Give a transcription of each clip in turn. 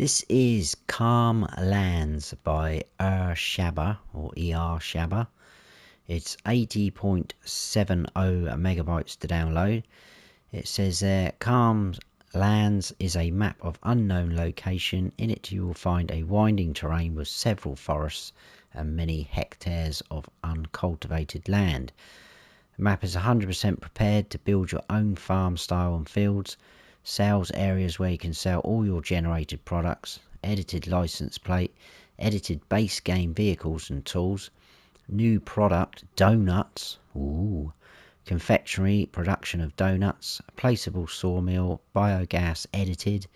This is Calm Lands by erShaba or erShaba. It's 80.70 megabytes to download. It says there, Calm Lands is a map of unknown location. In it you will find a winding terrain with several forests and many hectares of uncultivated land. The map is 100% prepared to build your own farm style and fields. Sales areas where you can sell all your generated products, edited license plate, edited base game vehicles and tools, new product, donuts, confectionery, production of donuts, placeable sawmill, biogas edited,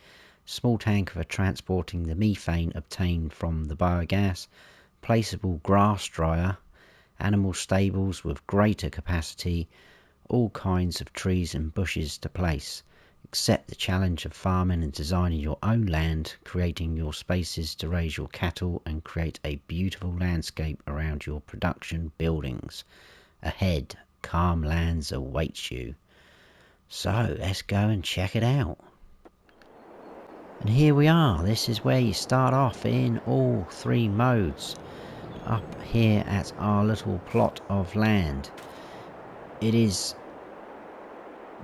small tank for transporting the methane obtained from the biogas, placeable grass dryer, animal stables with greater capacity, all kinds of trees and bushes to place. Accept the challenge of farming and designing your own land, creating your spaces to raise your cattle and create a beautiful landscape around your production buildings. Ahead, Calm Lands awaits you. So let's go and check it out. And here we are. This is where you start off in all three modes. Up here at our little plot of land. It is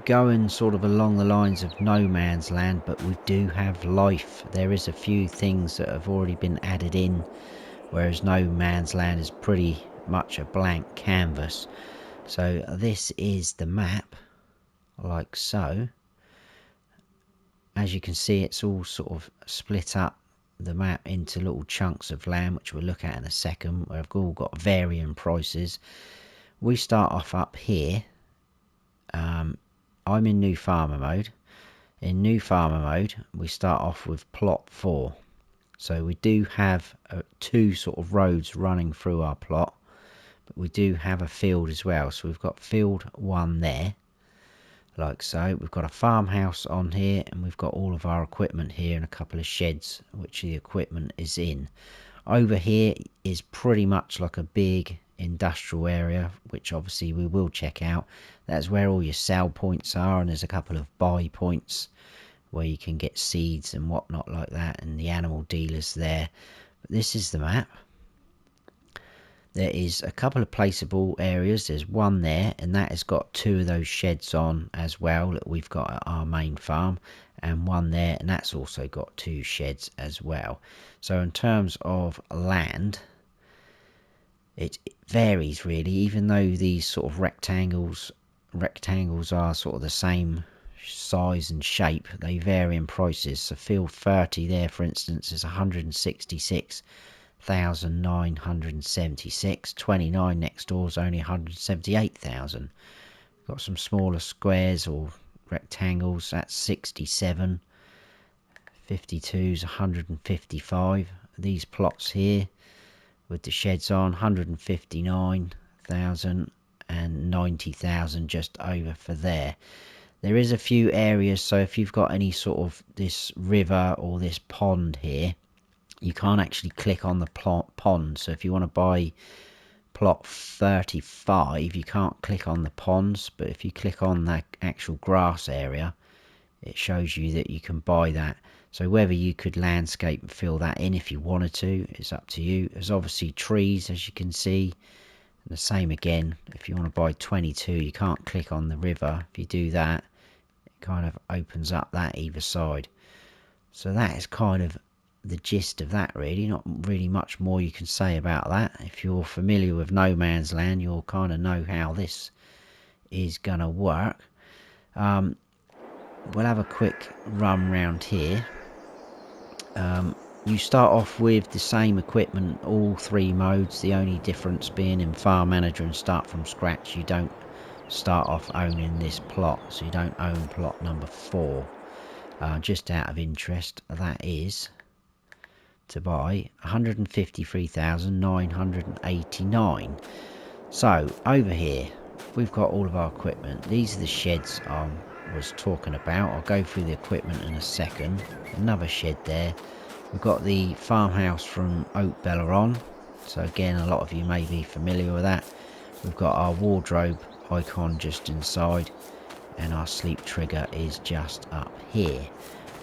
going sort of along the lines of no man's land, but we do have life. There is a few things that have already been added in, whereas no man's land is pretty much a blank canvas. So this is the map, like so. As you can see, it's all sort of split up the map into little chunks of land, which we'll look at in a second, where we've all got varying prices. We start off up here. I'm in new farmer mode. In new farmer mode, we start off with plot 4. So we do have two sort of roads running through our plot, but we do have a field as well. So we've got field 1 there, like so. We've got a farmhouse on here, and we've got all of our equipment here and a couple of sheds which the equipment is in. Over here is pretty much like a big industrial area, which obviously we will check out. That's where all your sell points are, and there's a couple of buy points where you can get seeds and whatnot like that, and the animal dealers there. But this is the map. There is a couple of placeable areas. There's one there, and that has got 2 of those sheds on as well that we've got at our main farm, and one there, and that's also got 2 sheds as well. So in terms of land, it varies really, even though these sort of rectangles are sort of the same size and shape. They vary in prices. So field 30 there, for instance, is 166,976. 29 next door is only 178,000. Got some smaller squares or rectangles, that's 67. 52 is 155. These plots here with the sheds on, 159,000 and 90,000 just over for there. There is a few areas, so if you've got any sort of this river or this pond here, you can't actually click on the pond. So if you want to buy plot 35, you can't click on the ponds, but if you click on that actual grass area, it shows you that you can buy that. So whether you could landscape and fill that in if you wanted to, it's up to you. There's obviously trees, as you can see. And the same again, if you want to buy 22, you can't click on the river. If you do that, it kind of opens up that either side. So that is kind of the gist of that really. Not really much more you can say about that. If you're familiar with no man's land, you'll kind of know how this is going to work. We'll have a quick run round here. You start off with the same equipment, all 3 modes. The only difference being in Farm Manager and Start From Scratch, you don't start off owning this plot. So you don't own plot number 4. Just out of interest, that is to buy 153,989. So over here, we've got all of our equipment. These are the sheds I was talking about. I'll go through the equipment in a second. Another shed there. We've got the farmhouse from Oak Bella on. So again, a lot of you may be familiar with that. We've got our wardrobe icon just inside, and our sleep trigger is just up here.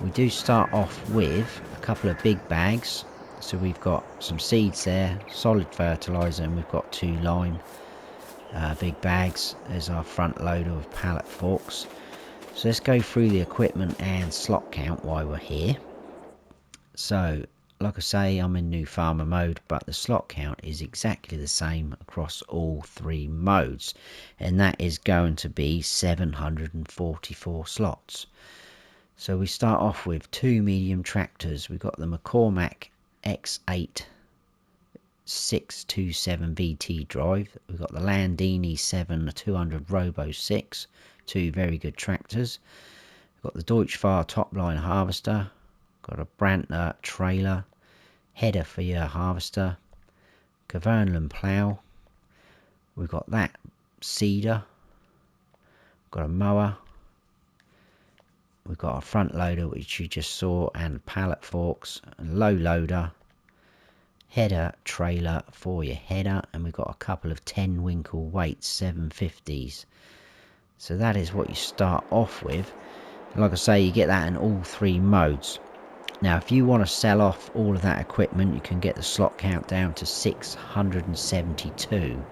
We do start off with a couple of big bags. So we've got some seeds there, solid fertiliser, and we've got 2 lime big bags as our front loader of pallet forks. So let's go through the equipment and slot count while we're here. So like I say, I'm in new farmer mode, but the slot count is exactly the same across all 3 modes, and that is going to be 744 slots. So we start off with 2 medium tractors. We've got the McCormack X8 627 VT drive. We've got the Landini 7 200 Robo 6, 2 very good tractors. We've got the Deutschfar Topline harvester. Got a Brantner trailer, header for your harvester, Kavernland plough. We've got that seeder. Got a mower. We've got a front loader, which you just saw, and pallet forks, and low loader, header trailer for your header, and we've got a couple of 10 Winkle weights 750s. So that is what you start off with. Like I say, you get that in all 3 modes. Now if you want to sell off all of that equipment, you can get the slot count down to 672.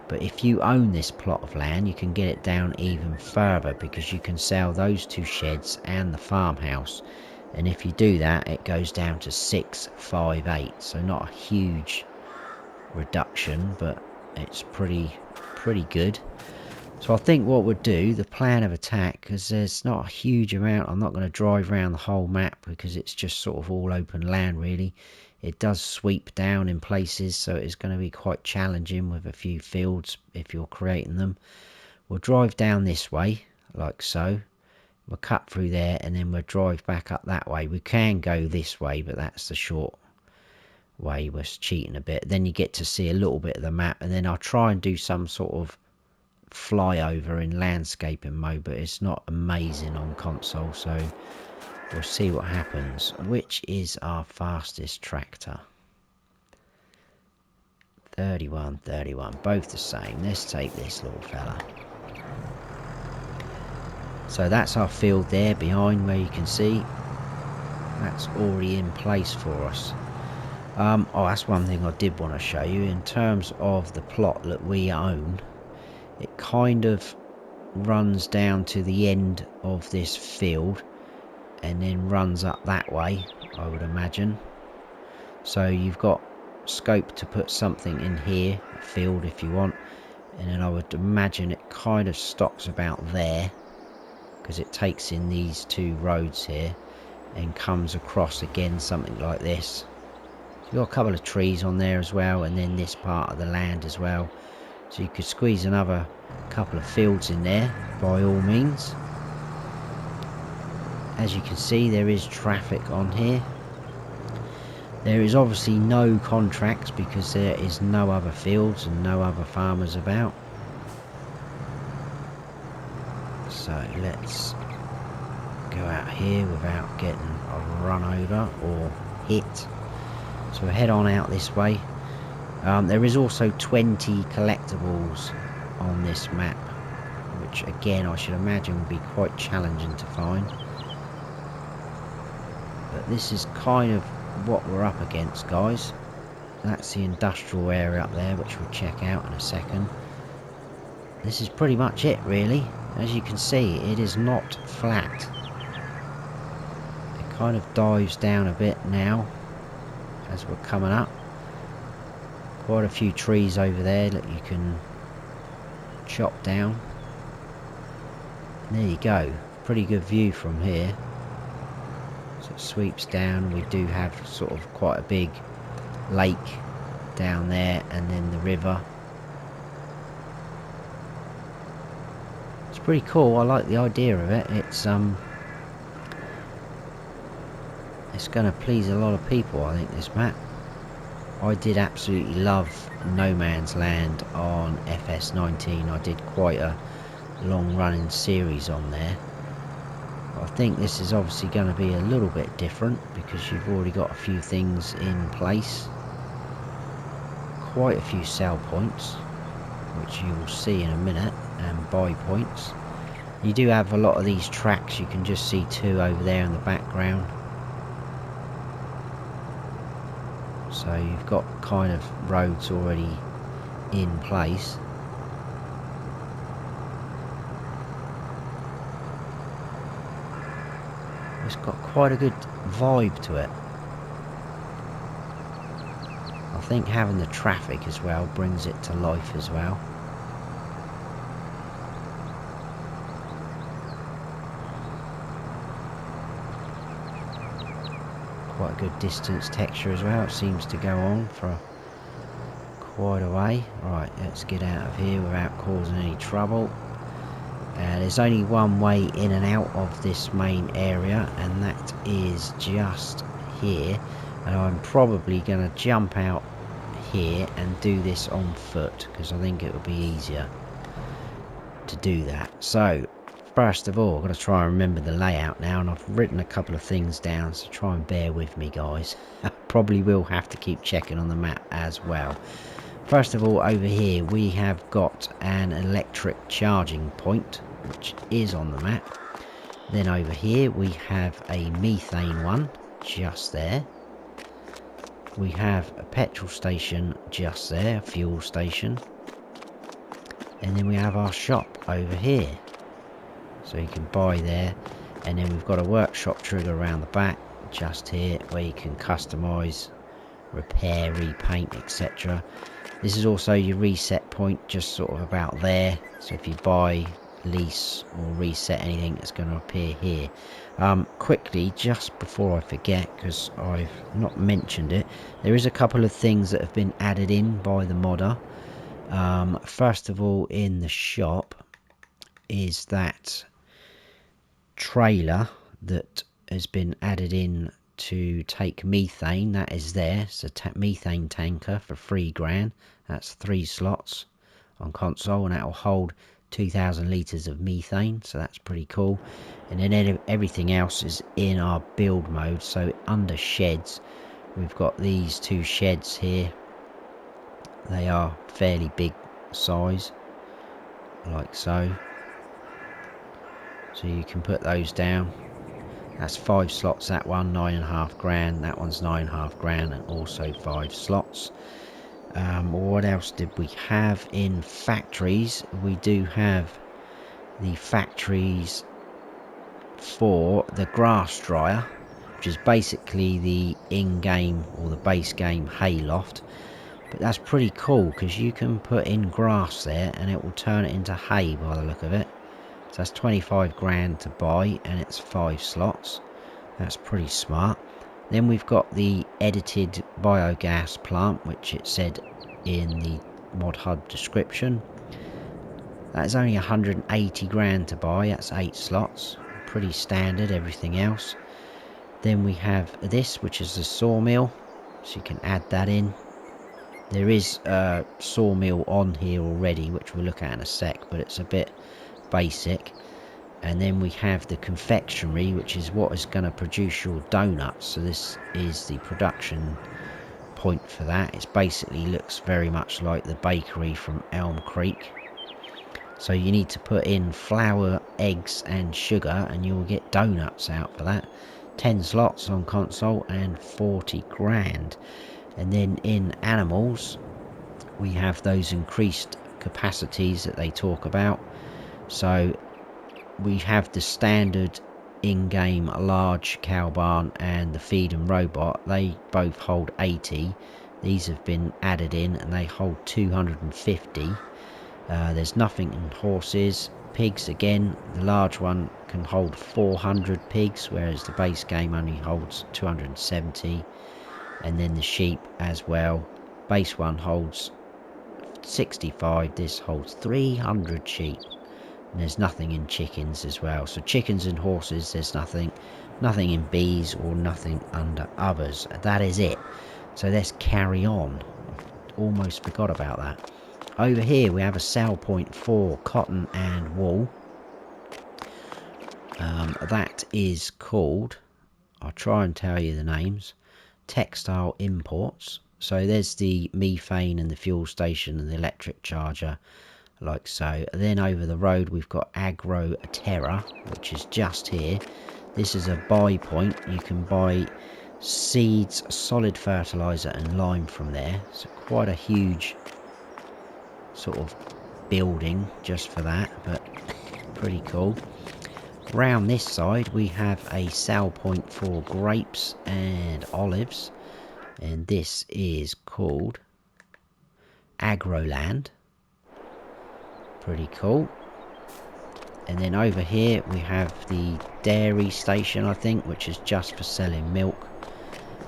But if you own this plot of land, you can get it down even further, because you can sell those 2 sheds and the farmhouse. And if you do that, it goes down to 658. So not a huge reduction, but it's pretty good. So I think what we'll do, the plan of attack, because there's not a huge amount, I'm not going to drive around the whole map because it's just sort of all open land really. It does sweep down in places, so it's going to be quite challenging with a few fields if you're creating them. We'll drive down this way, like so. We'll cut through there, and then we'll drive back up that way. We can go this way, but that's the short way. We're cheating a bit. Then you get to see a little bit of the map, and then I'll try and do some sort of flyover in landscaping mode, but it's not amazing on console, so we'll see what happens. Which is our fastest tractor? 31, both the same. Let's take this little fella. So that's our field there behind, where you can see that's already in place for us. Oh, that's one thing I did want to show you in terms of the plot that we own. It kind of runs down to the end of this field and then runs up that way, I would imagine. So you've got scope to put something in here, a field if you want, and then I would imagine it kind of stops about there, because it takes in these 2 roads here and comes across again something like this. So you've got a couple of trees on there as well, and then this part of the land as well. So you could squeeze another couple of fields in there by all means. As you can see, there is traffic on here. There is obviously no contracts because there is no other fields and no other farmers about. So let's go out here without getting run over or hit. So we'll head on out this way. There is also 20 collectibles on this map, which again I should imagine would be quite challenging to find. But this is kind of what we're up against, guys. That's the industrial area up there, which we'll check out in a second. This is pretty much it really. As you can see, it is not flat. It kind of dives down a bit now as we're coming up. Quite a few trees over there that you can chop down. And there you go, pretty good view from here. So it sweeps down. We do have sort of quite a big lake down there, and then the river. It's pretty cool. I like the idea of it. It's going to please a lot of people, I think, this map. I did absolutely love No Man's Land on FS19. I did quite a long running series on there. I think this is obviously going to be a little bit different because you've already got a few things in place. Quite a few sell points, which you will see in a minute, and buy points. You do have a lot of these tracks. You can just see two over there in the background. So you've got kind of roads already in place. It's got quite a good vibe to it. I think having the traffic as well brings it to life as well. Quite a good distance texture as well. It seems to go on for quite a way. Right, let's get out of here without causing any trouble. There's only one way in and out of this main area, and that is just here. And I'm probably going to jump out here and do this on foot, because I think it will be easier to do that. So first of all, I've got to try and remember the layout now, and I've written a couple of things down, so try and bear with me, guys. I probably will have to keep checking on the map as well. First of all, over here we have got an electric charging point, which is on the map. Then over here we have a methane one, just there. We have a petrol station just there, a fuel station. And then we have our shop over here. So you can buy there. And then we've got a workshop trigger around the back, just here, where you can customise, repair, repaint, etc. This is also your reset point, just sort of about there. So if you buy, lease or reset anything, it's going to appear here. Quickly, just before I forget, because I've not mentioned it, there is a couple of things that have been added in by the modder. First of all, in the shop is that trailer that has been added in to take methane. That is there. It's a methane tanker for £3,000. That's 3 slots on console, and that will hold 2,000 litres of methane, so that's pretty cool. And then everything else is in our build mode. So under sheds, we've got these 2 sheds here. They are fairly big size, like so. So you can put those down. That's 5 slots, that one, £9,500. That one's £9,500, and also 5 slots. What else did we have in factories? We do have the factories for the grass dryer, which is basically the in-game or the base game hayloft. But that's pretty cool, because you can put in grass there and it will turn it into hay by the look of it. So that's £25,000 to buy, and it's 5 slots. That's pretty smart. Then we've got the edited biogas plant, which it said in the mod hub description. That's only £180,000 to buy. That's 8 slots. Pretty standard, everything else. Then we have this, which is the sawmill, so you can add that in. There is a sawmill on here already, which we'll look at in a sec, but it's a bit basic. And then we have the confectionery, which is what is going to produce your donuts. So this is the production point for that. It basically looks very much like the bakery from Elm Creek. So you need to put in flour, eggs and sugar, and you'll get donuts out for that. 10 slots on console and £40,000. And then in animals, we have those increased capacities that they talk about. So we have the standard in-game large cow barn and the feed and robot. They both hold 80. These have been added in and they hold 250. There's nothing in horses. Pigs, again, the large one can hold 400 pigs, whereas the base game only holds 270. And then the sheep as well. Base one holds 65. This holds 300 sheep. And there's nothing in chickens as well. So chickens and horses, there's nothing in bees or nothing under others. That is it. So let's carry on. Almost forgot about that. Over here we have a sell point for cotton and wool. That is called, I'll try and tell you the names, textile imports. So there's the methane and the fuel station and the electric charger like so. Then over the road we've got Agro Terra, which is just here. This is a buy point. You can buy seeds, solid fertilizer and lime from there. So quite a huge sort of building just for that, but pretty cool. Round this side we have a sell point for grapes and olives, and this is called Agroland. Pretty cool. And then over here we have the dairy station, I think, which is just for selling milk.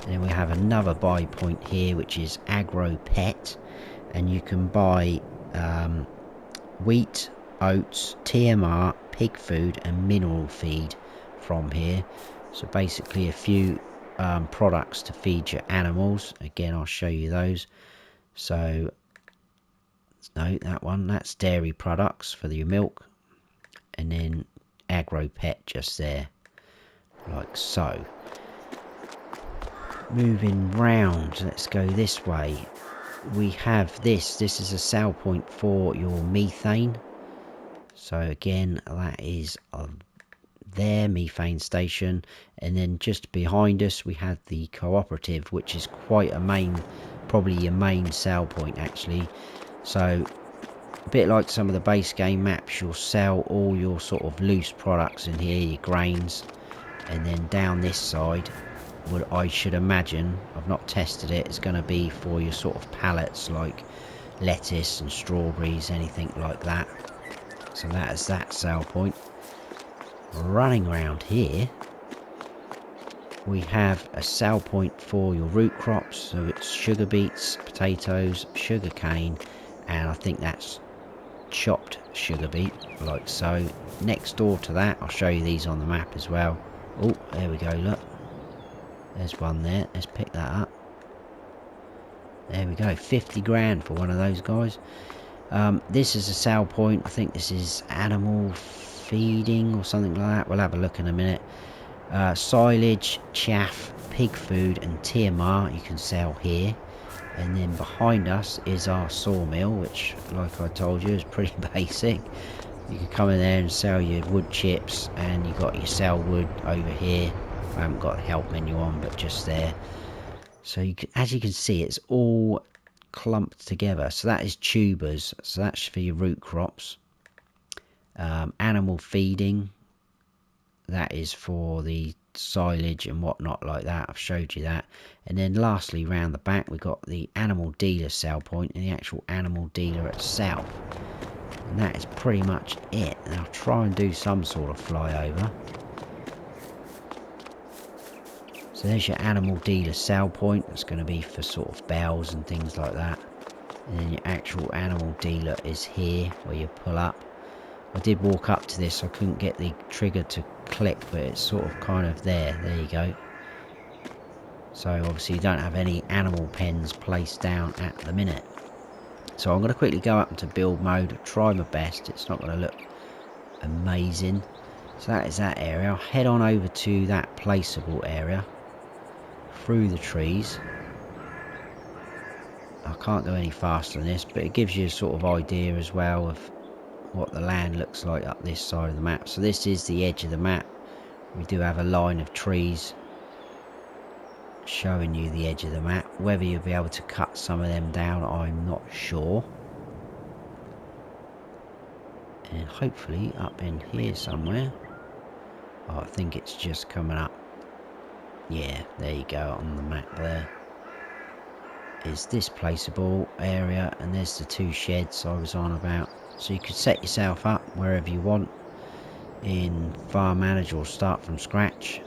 And then we have another buy point here, which is Agro Pet, and you can buy wheat, oats, TMR, pig food and mineral feed from here. So basically a few products to feed your animals. Again, I'll show you those. So no, that one, that's dairy products for your milk, and then Agro Pet just there, like so. Moving round, let's go this way. We have this is a sell point for your methane. So again, that is their methane station. And then just behind us we have the cooperative, which is quite a main, probably your main sell point actually. So a bit like some of the base game maps, you'll sell all your sort of loose products in here, your grains. And then down this side, what I should imagine, I've not tested it, is going to be for your sort of pallets like lettuce and strawberries, anything like that. So that is that sell point. Running around here we have a sell point for your root crops, so it's sugar beets, potatoes, sugar cane, and I think that's chopped sugar beet, like so. Next door to that, I'll show you these on the map as well. Oh, there we go, look, there's one there. Let's pick that up. There we go, 50 grand for one of those guys. This is a sell point. I think this is animal feeding or something like that. We'll have a look in a minute. Silage, chaff, pig food and TMR you can sell here. And then behind us is our sawmill, which, like I told you, is pretty basic. You can come in there and sell your wood chips, and you got your sell wood over here. I haven't got the help menu on, but just there. So you can, as you can see, it's all clumped together. So that is tubers, so that's for your root crops. Animal feeding, that is for the silage and whatnot like that. I've showed you that. And then lastly, round the back, we've got the animal dealer sell point and the actual animal dealer itself. And that is pretty much it. And I'll try and do some sort of flyover. So there's your animal dealer sell point. That's going to be for sort of bells and things like that. And then your actual animal dealer is here where you pull up. I did walk up to this, I couldn't get the trigger to click, but it's sort of kind of there. There you go. So obviously you don't have any animal pens placed down at the minute. So I'm going to quickly go up into build mode, try my best. It's not going to look amazing. So that is that area. I'll head on over to that placeable area. Through the trees. I can't go any faster than this, but it gives you a sort of idea as well of what the land looks like up this side of the map. So this is the edge of the map. We do have a line of trees showing you the edge of the map. Whether you'll be able to cut some of them down, I'm not sure. And hopefully up in here somewhere. Oh, I think it's just coming up. Yeah, there you go, on the map there. Is this placeable area, and there's the two sheds I was on about. So you could set yourself up wherever you want in Farm Manager or start from scratch.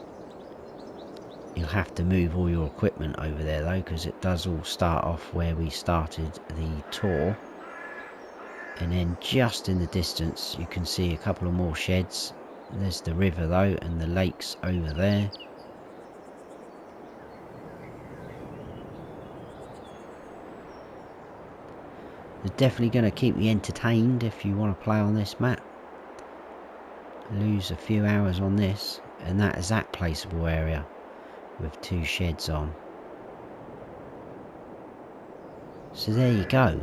You'll have to move all your equipment over there though, because it does all start off where we started the tour. And then just in the distance you can see a couple of more sheds. There's the river though, and the lake's over there. They're definitely going to keep you entertained if you want to play on this map. Lose a few hours on this, and that is that placeable area with two sheds on. So there you go.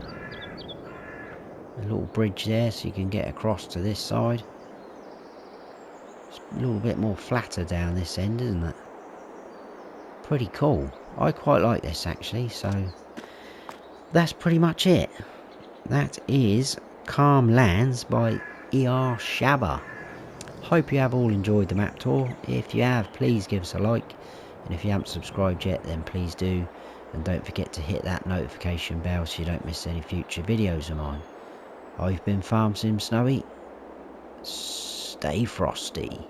A little bridge there so you can get across to this side. It's a little bit more flatter down this end, isn't it? Pretty cool. I quite like this actually, so that's pretty much it. That is Calm Lands by erShaba. Hope you have all enjoyed the map tour. If you have, please give us a like, and if you haven't subscribed yet, then please do, and don't forget to hit that notification bell so you don't miss any future videos of mine. I've been Farm Sim Snowy. Stay frosty.